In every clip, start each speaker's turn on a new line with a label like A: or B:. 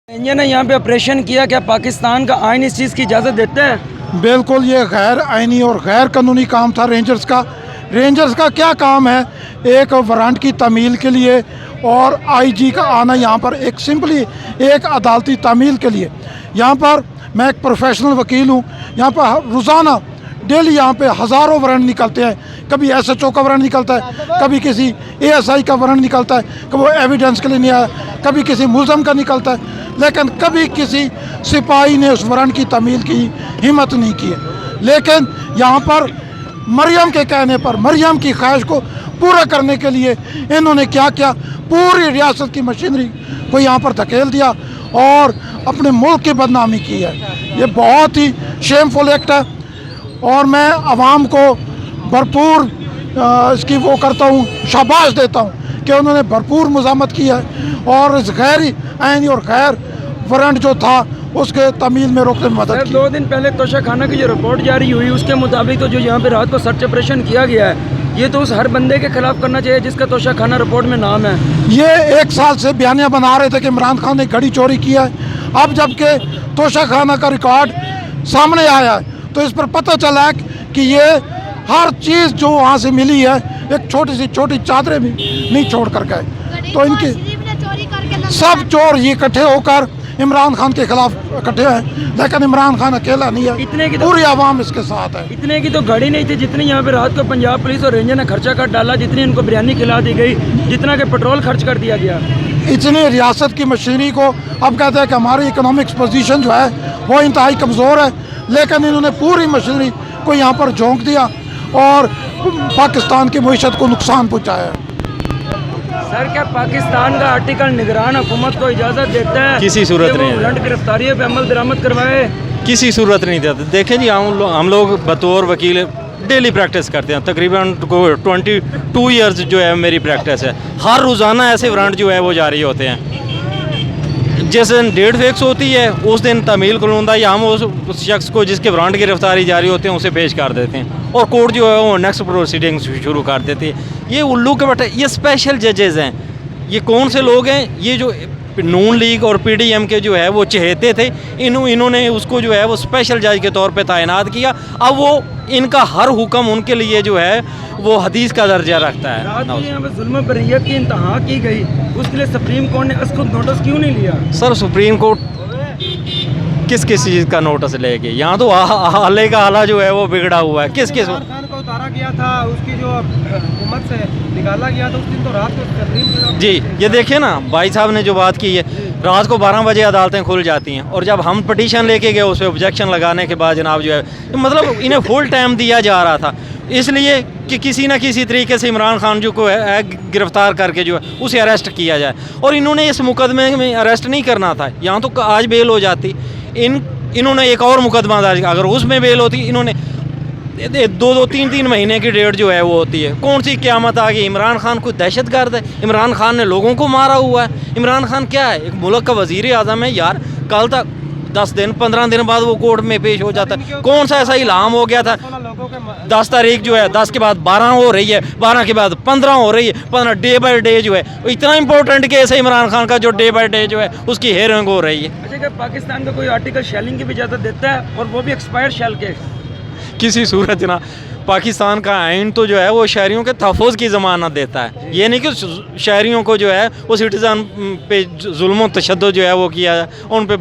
A: India ने यहाँ पे ऑपरेशन किया, क्या पाकिस्तान का आइन इस चीज़ की इजाज़त देता है?
B: बिल्कुल, ये गैर आइनी और गैर कानूनी काम था रेंजर्स का। रेंजर्स का क्या काम है? एक वारंट की तामील के लिए और आईजी का आना यहाँ पर एक सिंपली एक अदालती तामील के लिए। यहाँ पर मैं एक प्रोफेशनल वकील हूँ। यहाँ पर रोज़ाना डेली यहाँ पे हज़ारों वारंट निकलते हैं। कभी एसएचओ का वारंट निकलता है, कभी किसी एएसआई का वारंट निकलता है, कभी वो एविडेंस के लिए नहीं आया, कभी किसी मुलज़म का निकलता है, लेकिन कभी किसी सिपाही ने उस वारंट की तामील की हिम्मत नहीं की है। लेकिन यहाँ पर मरियम के कहने पर, मरियम की ख्वाहिश को पूरा करने के लिए इन्होंने क्या किया, पूरी रियासत की मशीनरी को यहाँ पर धकेल दिया और अपने मुल्क की बदनामी की है। ये बहुत ही शेमफुल एक्ट है और मैं आवाम को भरपूर इसकी वो करता हूँ, शाबाश देता हूँ कि उन्होंने भरपूर मुज़ामत की है और इस गैर आइनी और गैर वारंट जो था उसके तमील में रोकने में मदद की।
A: 2 दिन पहले तोशा खाना की जो रिपोर्ट जारी हुई उसके मुताबिक तो जो यहाँ पे रात को सर्च ऑपरेशन किया गया है, ये तो उस हर बंदे के खिलाफ करना चाहिए जिसका तोशा खाना रिपोर्ट में नाम है।
B: ये 1 साल से बयानियाँ बना रहे थे कि इमरान खान ने घड़ी चोरी किया है। अब जबकि तोशा खाना का रिकॉर्ड सामने आया है तो इस पर पता चला है कि ये हर चीज़ जो वहाँ से मिली है, एक छोटी चादरें भी नहीं छोड़ कर गए। तो इनके सब चोर ये इकट्ठे होकर इमरान खान के खिलाफ इकट्ठे हैं, लेकिन इमरान खान अकेला नहीं है,
A: इतने की तो
B: पूरी आवाम इसके साथ है।
A: इतने की तो घड़ी नहीं थी जितनी यहाँ पे रात को पंजाब पुलिस और रेंजर ने खर्चा कर डाला, जितनी इनको बिरयानी खिला दी गई, जितना के पेट्रोल खर्च कर दिया गया।
B: इतनी रियासत की मशीनरी को अब कहते हैं कि हमारी इकोनॉमिक्स पोजीशन जो है वो इंतहाई कमज़ोर है, लेकिन इन्होंने पूरी मशीनरी को यहाँ पर झोंक दिया और पाकिस्तान की मईशत को नुकसान पहुँचाया।
A: सर, क्या पाकिस्तान का आर्टिकल निगरान हुकूमत को इजाज़त देता है
C: किसी सूरत
A: कि वो
C: नहीं है।
A: वारंट गिरफ्तारियों पे अमल दरामद करवाए?
C: किसी सूरत नहीं देते। देखें जी, हम लोग बतौर वकील डेली प्रैक्टिस करते हैं, तकरीबन 22 इयर्स जो है मेरी प्रैक्टिस है। हर रोज़ाना ऐसे वारंट जो है वो जारी होते हैं। जिस दिन डेट फिक्स होती है उस दिन तमील करूँदा या हम उस शख्स को जिसके वारंट की गिरफ्तारी जारी होते हैं उसे पेश कर देते हैं और कोर्ट जो है वो नेक्स्ट प्रोसीडिंग शुरू कर देती है। ये उल्लू के बटे, ये स्पेशल जजेज़ हैं। ये कौन से लोग हैं? ये जो नून लीग और पीडीएम के जो है वो चहेते थे, इन्होंने उसको जो है वो स्पेशल जज के तौर पे तैनात किया। अब वो इनका हर हुक्म उनके लिए जो है वो हदीस का दर्जा रखता है।
A: रात को यहाँ पे जुल्म बरियत की इंतहा की गई, उसके लिए सुप्रीम कोर्ट ने इसको नोटिस क्यों नहीं लिया?
C: सर, सुप्रीम कोर्ट किस चीज़ का नोटिस लेके? यहाँ तो हाले का हाला जो है वो बिगड़ा हुआ है। किस
D: खान को उतारा गया था, उसकी जो हुकूमत से निकाला गया था, उस दिन तो रात को
C: जी, ये देखिए ना, भाई साहब ने जो बात की है, रात को 12 बजे अदालतें खुल जाती हैं और जब हम पटिशन लेके गए उस पर ऑब्जेक्शन लगाने के बाद जनाब जो है, मतलब इन्हें फुल टाइम दिया जा रहा था इसलिए कि किसी ना किसी तरीके से इमरान खान जो को है गिरफ्तार करके जो है उसे अरेस्ट किया जाए। और इन्होंने इस मुकदमे में अरेस्ट नहीं करना था, यहाँ तो आज बेल हो जाती। इन्होंने एक और मुकदमा दर्ज, अगर उसमें बेल होती, इन्होंने 2-3 महीने की डेट जो है वो होती है। कौन सी क़यामत आ गई? इमरान खान कोई दहशतगर्द है? इमरान खान ने लोगों को मारा हुआ है? इमरान खान क्या है? एक मुल्क का वज़ीर आज़म है यार। कल तक 10 दिन 15 दिन बाद वो कोर्ट में पेश हो जाता है। कौन सा ऐसा इल्हाम हो गया था? 10 तारीख जो है 10 के बाद 12 हो रही है, 12 के बाद 15 हो रही है, 15 डे बाय डे जो है इतना इंपॉर्टेंट केस है इमरान खान का जो डे बाय डे जो है उसकी हेयरिंग हो रही है।
A: अच्छा, क्या पाकिस्तान का कोई आर्टिकल शेलिंग की भी इजाज़त देता है, और वो भी एक्सपायर्ड शेल के?
C: किसी सूरत ना, पाकिस्तान का आइन तो जो है वो शहरियों के तहफ़्फ़ुज़ की ज़मानत देता है। ये नहीं कि शहरियों को जो है वो सिटीज़न पे जुल्म तशद्दुद जो है वो किया जाए, उन पे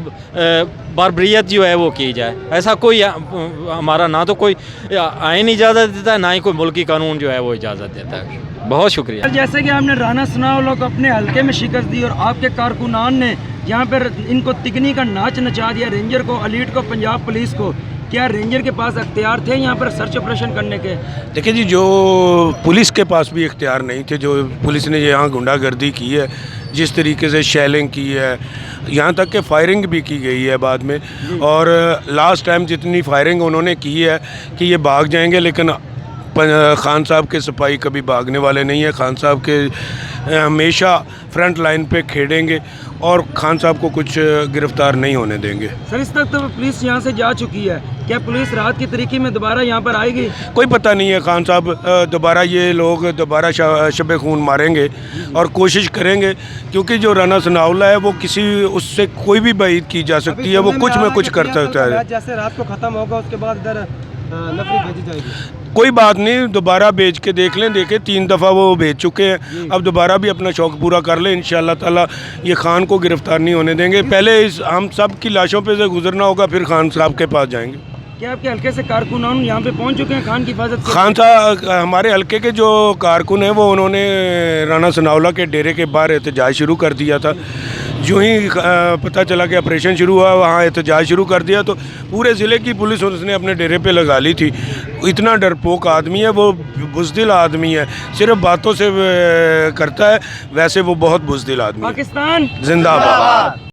C: बारबरियत जो है वो की जाए। ऐसा कोई हमारा ना तो कोई आइन इजाज़त देता है, ना ही कोई मुल्की कानून जो है वो इजाज़त देता है। बहुत शुक्रिया।
A: जैसे कि आपने राना सनाउल्लाह को अपने हल्के में शिकस्त दी और आपके कारकुनान ने यहाँ पर इनको तिकनी का नाच नचा दिया, रेंजर को, एलीट को, पंजाब पुलिस को। क्या रेंजर के पास अख्तियार थे यहाँ पर सर्च ऑपरेशन करने के?
D: देखिए जी, जो पुलिस के पास भी इख्तियार नहीं थे। जो पुलिस ने यहाँ गुंडागर्दी की है, जिस तरीके से शेलिंग की है, यहाँ तक कि फायरिंग भी की गई है बाद में, और लास्ट टाइम जितनी फायरिंग उन्होंने की है कि ये भाग जाएंगे, लेकिन खान साहब के सिपाही कभी भागने वाले नहीं है। खान साहब के हमेशा फ्रंट लाइन पे खेलेंगे और खान साहब को कुछ गिरफ्तार नहीं होने देंगे।
A: सर इस तक तो पुलिस यहाँ से जा चुकी है, क्या पुलिस रात की तरीके में दोबारा यहाँ पर आएगी?
D: कोई पता नहीं है, खान साहब दोबारा ये लोग दोबारा शब खून मारेंगे और कोशिश करेंगे, क्योंकि जो राना सनाउल्लाह है वो किसी उससे कोई भी बात की जा सकती है, वो कुछ में कुछ कर सकता है।
E: जैसे रात को खत्म होगा उसके बाद इधर नफरी भेजी जाएगी।
D: कोई बात नहीं, दोबारा भेज के देख लें, देखें 3 दफ़ा वो भेज चुके हैं, अब दोबारा भी अपना शौक़ पूरा कर लें। इंशाअल्लाह ताला ये खान को गिरफ़्तार नहीं होने देंगे। पहले हम सब की लाशों पे से गुजरना होगा, फिर खान साहब के पास जाएंगे।
A: क्या आपके हल्के से कारकुनान यहाँ पे पहुँच चुके हैं खान की हिफाजत के?
D: खान साहब हमारे हल्के के जो कारकुन हैं वो उन्होंने राना सनाउल्लाह के डेरे के बाहर एहतजाज शुरू कर दिया था। जो ही पता चला कि ऑपरेशन शुरू हुआ, वहाँ एहतजाज शुरू कर दिया, तो पूरे ज़िले की पुलिस उसने अपने डेरे पे लगा ली थी। इतना डरपोक आदमी है वो, बुज़दिल आदमी है, सिर्फ बातों से करता है, वैसे वो बहुत बुज़दिल आदमी है।
A: पाकिस्तान
D: जिंदाबाद।